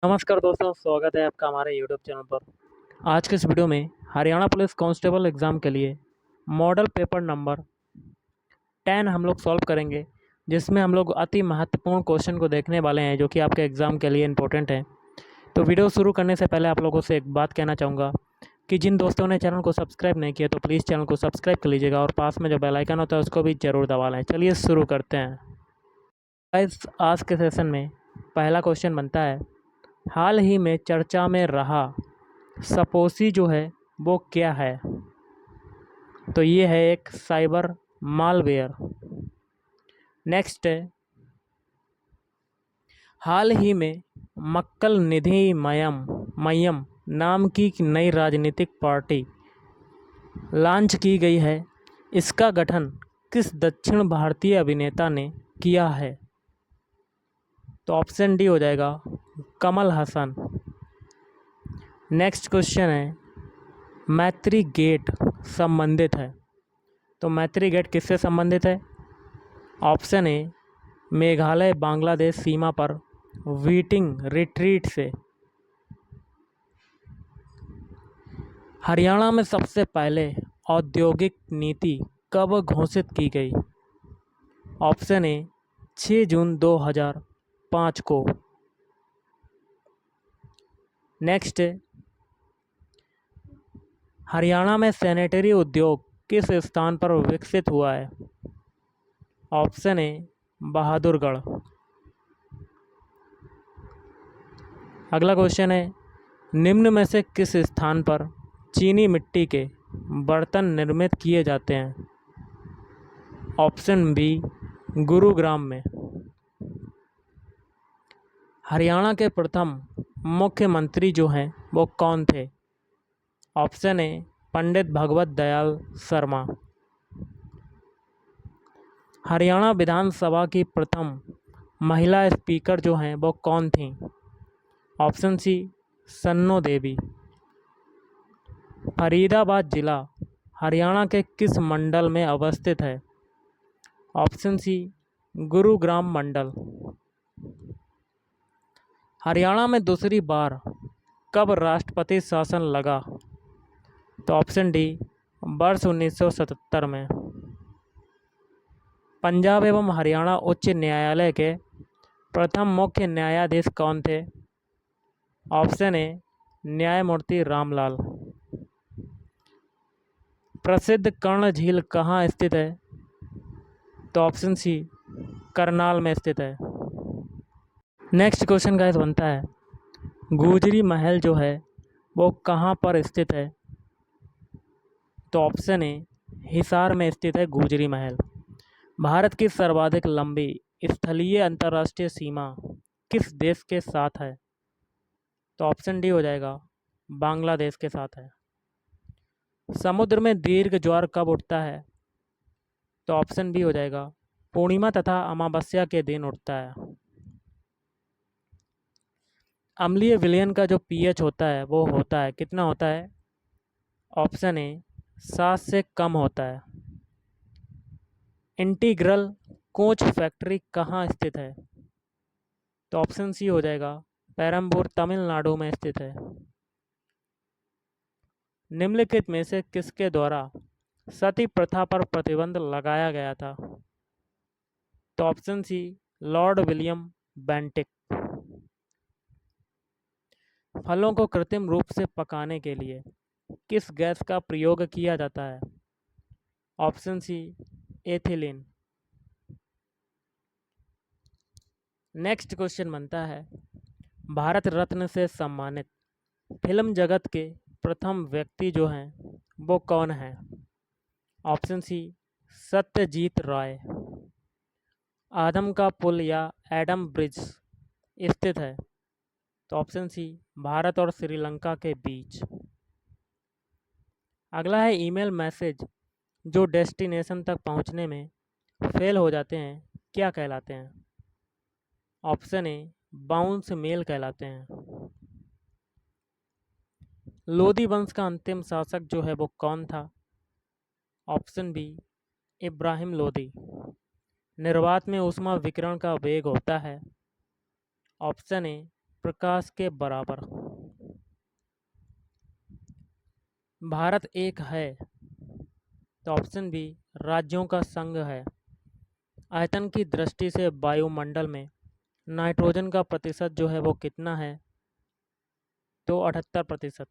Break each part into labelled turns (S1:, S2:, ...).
S1: नमस्कार दोस्तों, स्वागत है आपका हमारे यूट्यूब चैनल पर। आज के इस वीडियो में हरियाणा पुलिस कांस्टेबल एग्ज़ाम के लिए मॉडल पेपर नंबर 10 हम लोग सॉल्व करेंगे, जिसमें हम लोग अति महत्वपूर्ण क्वेश्चन को देखने वाले हैं जो कि आपके एग्ज़ाम के लिए इम्पोर्टेंट है। तो वीडियो शुरू करने से पहले आप लोगों से एक बात कहना चाहूँगा कि जिन दोस्तों ने चैनल को सब्सक्राइब नहीं किया तो प्लीज़ चैनल को सब्सक्राइब कर लीजिएगा और पास में जो बेल आइकन होता है उसको भी ज़रूर दबा लें। चलिए शुरू करते हैं। गाइस, आज के सेशन में पहला क्वेश्चन बनता है, हाल ही में चर्चा में रहा सपोसी जो है वो क्या है? तो ये है एक साइबर मालवेयर। नेक्स्ट है, हाल ही में मक्कल निधि मयम नाम की नई राजनीतिक पार्टी लॉन्च की गई है। इसका गठन किस दक्षिण भारतीय अभिनेता ने किया है? तो ऑप्शन डी हो जाएगा, कमल हसन। नेक्स्ट क्वेश्चन है, मैत्री गेट संबंधित है। तो मैत्री गेट किससे संबंधित है? ऑप्शन ए, मेघालय बांग्लादेश सीमा पर वीटिंग रिट्रीट से। हरियाणा में सबसे पहले औद्योगिक नीति कब घोषित की गई? ऑप्शन ए, 6 जून 2005 को। नेक्स्ट, हरियाणा में सैनिटरी उद्योग किस स्थान पर विकसित हुआ है? ऑप्शन ए, बहादुरगढ़। अगला क्वेश्चन है, निम्न में से किस स्थान पर चीनी मिट्टी के बर्तन निर्मित किए जाते हैं? ऑप्शन बी, गुरुग्राम में। हरियाणा के प्रथम मुख्यमंत्री जो हैं वो कौन थे? Option A, Pandit Bhagwat Dayal Sharma. हरियाणा विधानसभा की प्रथम महिला स्पीकर जो हैं वो कौन थीं? ऑप्शन सी, सन्नो देवी। फरीदाबाद जिला हरियाणा के किस मंडल में अवस्थित है? ऑप्शन सी, गुरुग्राम मंडल। हरियाणा में दूसरी बार कब राष्ट्रपति शासन लगा? तो ऑप्शन डी, वर्ष 1977 में। पंजाब एवं हरियाणा उच्च न्यायालय के प्रथम मुख्य न्यायाधीश कौन थे? ऑप्शन ए, न्यायमूर्ति रामलाल। प्रसिद्ध कर्ण झील कहाँ स्थित है? तो ऑप्शन सी, करनाल में स्थित है। नेक्स्ट क्वेश्चन गाइस बनता है, गुजरी महल जो है वो कहाँ पर स्थित है? तो ऑप्शन ए, हिसार में स्थित है गुजरी महल। भारत की सर्वाधिक लंबी स्थलीय अंतर्राष्ट्रीय सीमा किस देश के साथ है? तो ऑप्शन डी हो जाएगा, बांग्लादेश के साथ है। समुद्र में दीर्घ ज्वार कब उठता है? तो ऑप्शन बी हो जाएगा, पूर्णिमा तथा अमावस्या के दिन उठता है। अम्लीय विलयन का जो पीएच होता है वो होता है कितना होता है? ऑप्शन ए, 7 से कम होता है। इंटीग्रल कोच फैक्ट्री कहाँ स्थित है? तो ऑप्शन सी हो जाएगा, पेरम्बूर तमिलनाडु में स्थित है। निम्नलिखित में से किसके द्वारा सती प्रथा पर प्रतिबंध लगाया गया था? तो option C, Lord William Bentinck. फलों को कृत्रिम रूप से पकाने के लिए किस गैस का प्रयोग किया जाता है? Option C, ethylene. Next question बनता है, भारत रत्न से सम्मानित फिल्म जगत के प्रथम व्यक्ति जो हैं वो कौन है? ऑप्शन सी, सत्यजीत राय। आदम का पुल या एडम ब्रिज स्थित है? तो ऑप्शन सी, भारत और श्रीलंका के बीच। अगला है, ईमेल मैसेज जो डेस्टिनेशन तक पहुंचने में फेल हो जाते हैं क्या कहलाते हैं? ऑप्शन ए, बाउंस मेल कहलाते हैं। लोदी वंश का अंतिम शासक जो है वो कौन था? Option B, Ibrahim Lodi. निर्वात में ऊष्मा विकिरण का वेग होता है? ऑप्शन ए, प्रकाश के बराबर। भारत एक है, तो ऑप्शन बी राज्यों का संघ है। आयतन की दृष्टि से वायुमंडल में नाइट्रोजन का प्रतिशत जो है वो कितना है, तो 78%।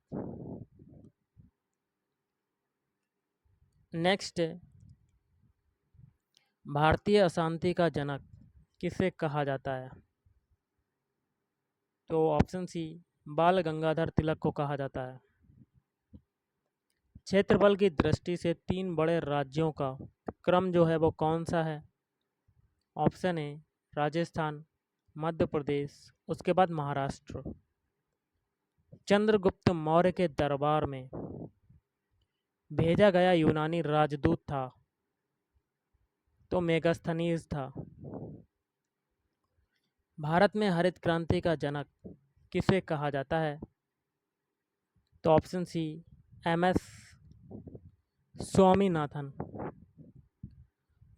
S1: नेक्स्ट, भारतीय अशांति का जनक किसे कहा जाता है, तो ऑप्शन सी बाल गंगाधर तिलक को कहा जाता है। क्षेत्रफल की दृष्टि से 3 बड़े राज्यों का क्रम जो है वो कौन सा है, ऑप्शन ए राजस्थान, मध्य प्रदेश, उसके बाद महाराष्ट्र। चंद्रगुप्त मौर्य के दरबार में भेजा गया यूनानी राजदूत था, तो मेगास्थनीज था। भारत में हरित क्रांति का जनक किसे कहा जाता है, तो ऑप्शन सी एमएस स्वामीनाथन।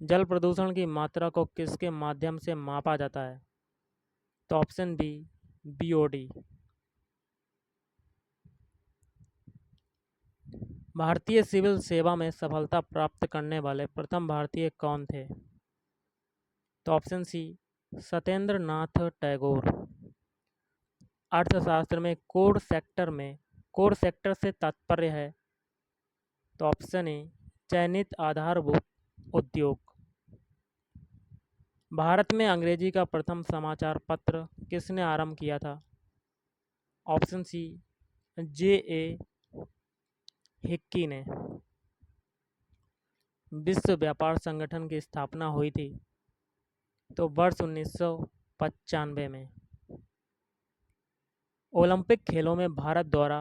S1: जल प्रदूषण की मात्रा को किसके माध्यम से मापा जाता है, तो ऑप्शन बी बीओडी। भारतीय सिविल सेवा में सफलता प्राप्त करने वाले प्रथम भारतीय कौन थे, तो ऑप्शन सी सत्येंद्र नाथ टैगोर। अर्थशास्त्र में कोर सेक्टर से तात्पर्य है, तो ऑप्शन ए चयनित आधारभूत उद्योग। भारत में अंग्रेजी का प्रथम समाचार पत्र किसने आरंभ किया था, ऑप्शन सी जे.ए. हिक्की ने। विश्व व्यापार संगठन की स्थापना हुई थी, तो वर्ष 1995 में। ओलंपिक खेलों में भारत द्वारा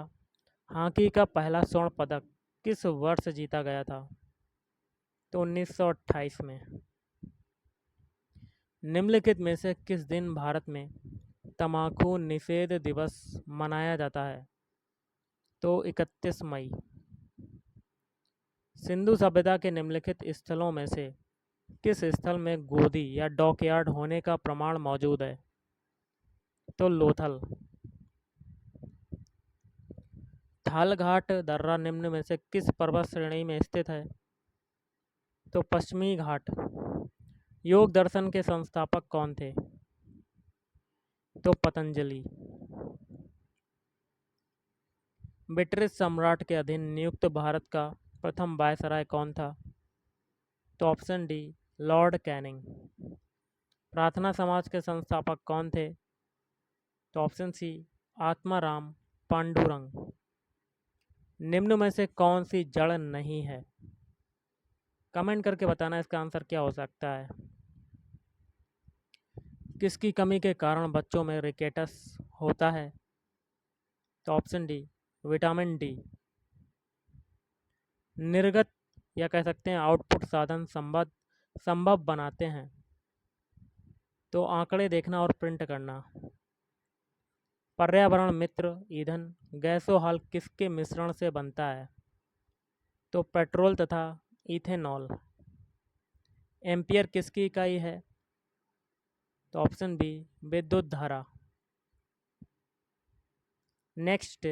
S1: हॉकी का पहला स्वर्ण पदक किस वर्ष जीता गया था, तो 1928 में। निम्नलिखित में से किस दिन भारत में तंबाकू निषेध दिवस मनाया जाता है, तो 31 मई। सिंधु सभ्यता के निम्नलिखित स्थलों में से किस स्थल में गोदी या डॉकयार्ड होने का प्रमाण मौजूद है, तो लोथल। थालघाट दर्रा निम्न में से किस पर्वत श्रेणी में स्थित है, तो पश्चिमी घाट। योग दर्शन के संस्थापक कौन थे, तो पतंजलि। ब्रिटिश सम्राट के अधीन नियुक्त भारत का प्रथम वायसराय कौन था, तो ऑप्शन डी लॉर्ड कैनिंग। प्रार्थना समाज के संस्थापक कौन थे, तो ऑप्शन सी आत्माराम पांडुरंग। निम्न में से कौन सी जड़ नहीं है, कमेंट करके बताना इसका आंसर क्या हो सकता है। किसकी कमी के कारण बच्चों में रिकेटस होता है, तो ऑप्शन डी विटामिन डी। निर्गत या कह सकते हैं आउटपुट साधन संभव बनाते हैं, तो आंकड़े देखना और प्रिंट करना। पर्यावरण मित्र ईंधन गैसोहॉल किसके मिश्रण से बनता है, तो पेट्रोल तथा इथेनॉल। एम्पियर किसकी इकाई है, तो ऑप्शन बी विद्युत धारा। नेक्स्ट,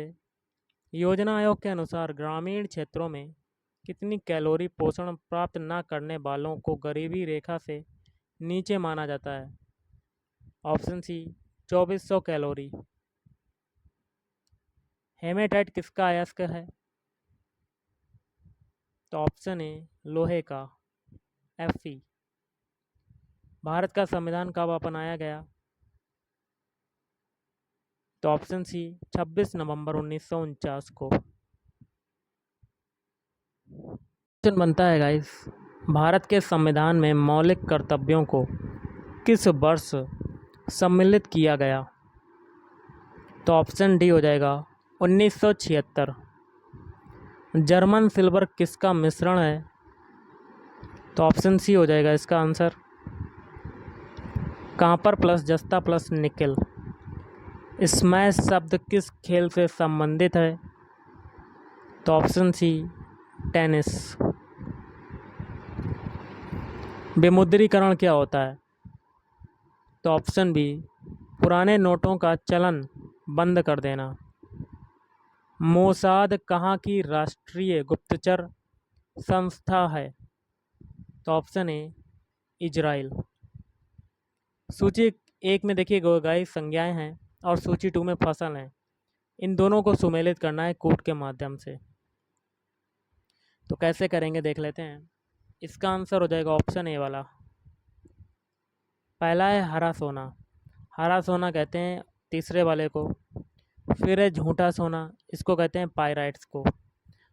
S1: योजना आयोग के अनुसार ग्रामीण क्षेत्रों में कितनी कैलोरी पोषण प्राप्त न करने वालों को गरीबी रेखा से नीचे माना जाता है, ऑप्शन सी 2400 कैलोरी। हेमेटाइट किसका अयस्क है, तो ऑप्शन ए लोहे का Fe। भारत का संविधान कब अपनाया गया, तो ऑप्शन सी 26 नवंबर 1949 को। क्वेश्चन बनता है गाइस, भारत के संविधान में मौलिक कर्तव्यों को किस वर्ष सम्मिलित किया गया, तो ऑप्शन डी हो जाएगा 1976। जर्मन सिल्वर किसका मिश्रण है, तो ऑप्शन सी हो जाएगा इसका आंसर कॉपर प्लस जस्ता प्लस निकेल। स्मैश शब्द किस खेल से संबंधित है, तो ऑप्शन सी टेनिस। विमुद्रीकरण क्या होता है, तो ऑप्शन बी पुराने नोटों का चलन बंद कर देना। मोसाद कहाँ की राष्ट्रीय गुप्तचर संस्था है? तो ऑप्शन ए इजराइल। सूची एक में देखिए गाइस संज्ञाएं हैं और सूची 2 में फसल हैं। इन दोनों को सुमेलित करना है कूट के माध्यम से। तो कैसे करेंगे देख लेते हैं। इसका आंसर हो जाएगा ऑप्शन ए वाला। पहला है हरा सोना। हरा सोना कहते हैं तीसरे वाले को। फिर है झूठा सोना, इसको कहते हैं पायराइट्स को।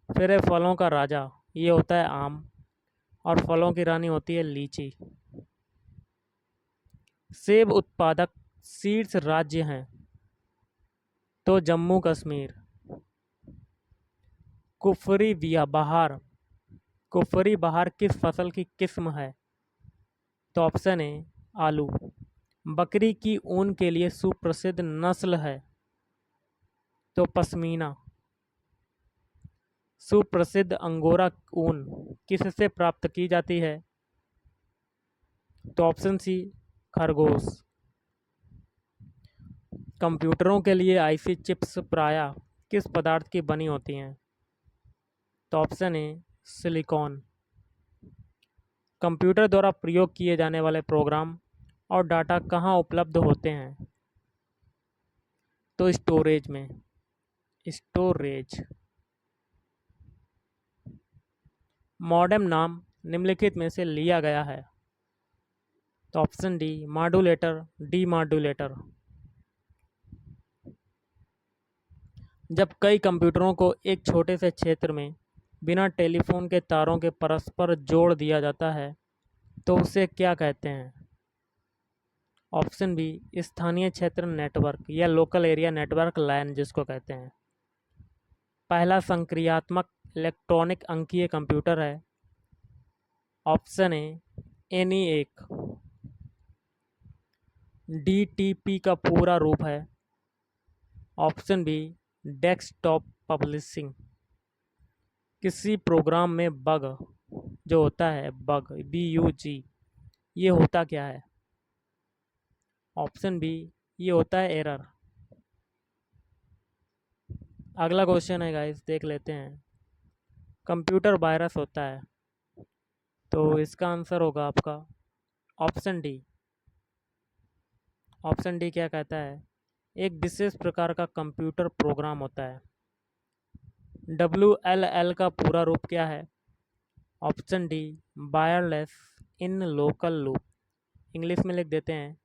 S1: फिर है फलों का राजा, ये होता है आम। और फलों की रानी होती है लीची। सेब उत्पादक शीर्ष राज्य हैं तो जम्मू कश्मीर। कुफरी बहार किस फसल की किस्म है? तो ऑप्शन ए आलू। बकरी की ऊन के लिए सुप्रसिद्ध नस्ल है तो पश्मीना। सुप्रसिद्ध अंगोरा ऊन किससे प्राप्त की जाती है? तो ऑप्शन सी खरगोश। कंप्यूटरों के लिए आईसी चिप्स प्रायः किस पदार्थ की बनी होती हैं? तो ऑप्शन ए सिलिकॉन। कंप्यूटर द्वारा प्रयोग किए जाने वाले प्रोग्राम और डाटा कहाँ उपलब्ध होते हैं? तो स्टोरेज में। स्टोरेज। मॉडेम नाम निम्नलिखित में से लिया गया है? तो option D modulator, D modulator. जब कई कंप्यूटरों को एक छोटे से क्षेत्र में बिना टेलीफोन के तारों के परस्पर जोड़ दिया जाता है तो उसे क्या कहते हैं? ऑप्शन बी स्थानीय क्षेत्र नेटवर्क या लोकल एरिया नेटवर्क लैन जिसको कहते हैं। पहला संक्रियात्मक इलेक्ट्रॉनिक अंकीय कंप्यूटर है। Option A ENIAC। DTP का पूरा रूप है। Option B desktop publishing. किसी प्रोग्राम में बग जो होता है बग BUG, ये होता क्या है? ऑप्शन बी ये होता है एरर। अगला क्वेश्चन है गाइस, देख लेते हैं। कंप्यूटर वायरस होता है तो इसका आंसर होगा आपका ऑप्शन डी। ऑप्शन डी क्या कहता है? एक विशेष प्रकार का कंप्यूटर प्रोग्राम होता है। WLL का पूरा रूप क्या है? Option D wireless in local loop. English में लिख देते हैं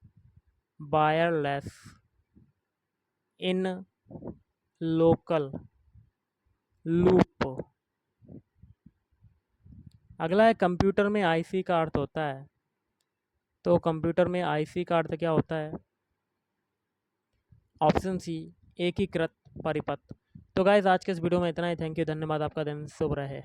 S1: वायरलेस इन लोकल लूप। अगला है कंप्यूटर में आईसी का अर्थ होता है। तो कंप्यूटर में आईसी का अर्थ क्या होता है? ऑप्शन सी एकीकृत परिपथ। तो गाइस आज के इस वीडियो में इतना ही। थैंक यू, धन्यवाद। आपका दिन शुभ रहे।